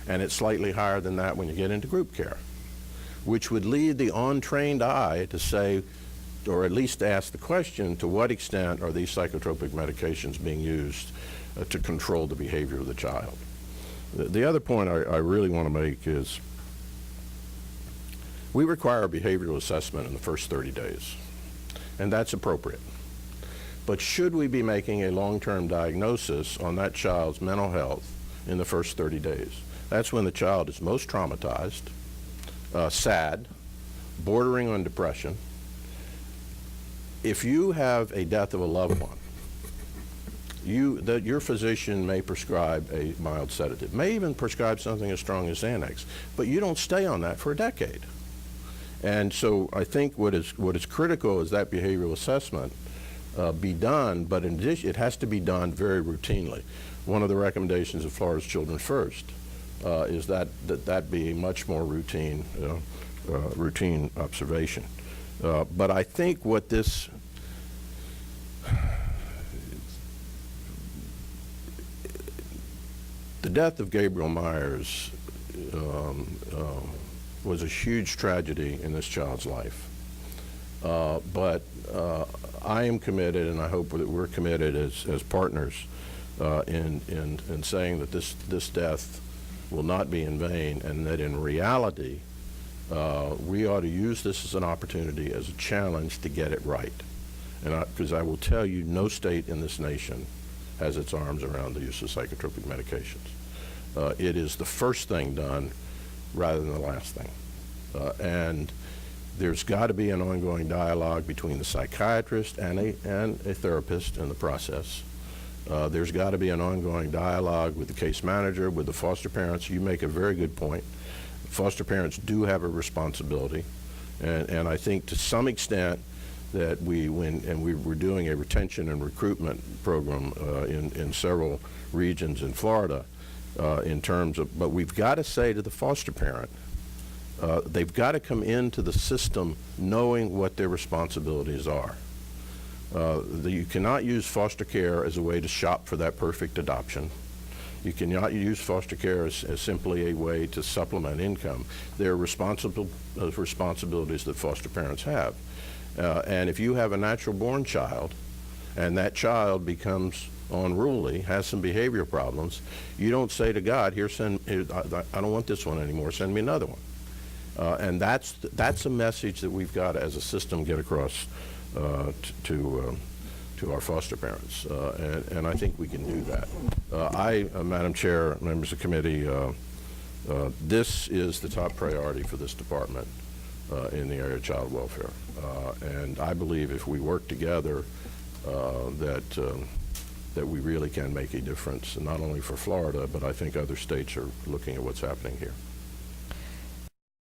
and it's slightly higher than that when you get into group care, which would lead the untrained eye to say, or at least ask the question, to what extent are these psychotropic medications being used to control the behavior of the child? The other point I really want to make is we require a behavioral assessment in the first 30 days, and that's appropriate. But should we be making a long-term diagnosis on that child's mental health in the first 30 days? That's when the child is most traumatized, sad, bordering on depression. If you have a death of a loved one, your physician may prescribe a mild sedative, may even prescribe something as strong as Xanax, but you don't stay on that for a decade. And so I think what is critical is that behavioral assessment be done, but in addition, it has to be done very routinely. One of the recommendations of Florida's Children First is that be a much more routine observation. But I think what the death of Gabriel Myers was a huge tragedy in this child's life. But I am committed, and I hope that we're committed as partners in saying that this death will not be in vain, and that in reality, we ought to use this as an opportunity, as a challenge to get it right. And because I will tell you, no state in this nation has its arms around the use of psychotropic medications. It is the first thing done rather than the last thing. And there's got to be an ongoing dialogue between the psychiatrist and a therapist in the process. There's got to be an ongoing dialogue with the case manager, with the foster parents. You make a very good point. Foster parents do have a responsibility, and I think to some extent that we're doing a retention and recruitment program in several regions in Florida in terms of, but we've got to say to the foster parent, they've got to come into the system knowing what their responsibilities are. You cannot use foster care as a way to shop for that perfect adoption. You cannot use foster care as simply a way to supplement income. There are responsibilities that foster parents have. And if you have a natural-born child, and that child becomes unruly, has some behavior problems, you don't say to God, here, I don't want this one anymore, send me another one. And that's a message that we've got as a system get across to our foster parents, and I think we can do that. Madam Chair, members of the committee, this is the top priority for this department in the area of child welfare, and I believe if we work together that we really can make a difference, not only for Florida, but I think other states are looking at what's happening here.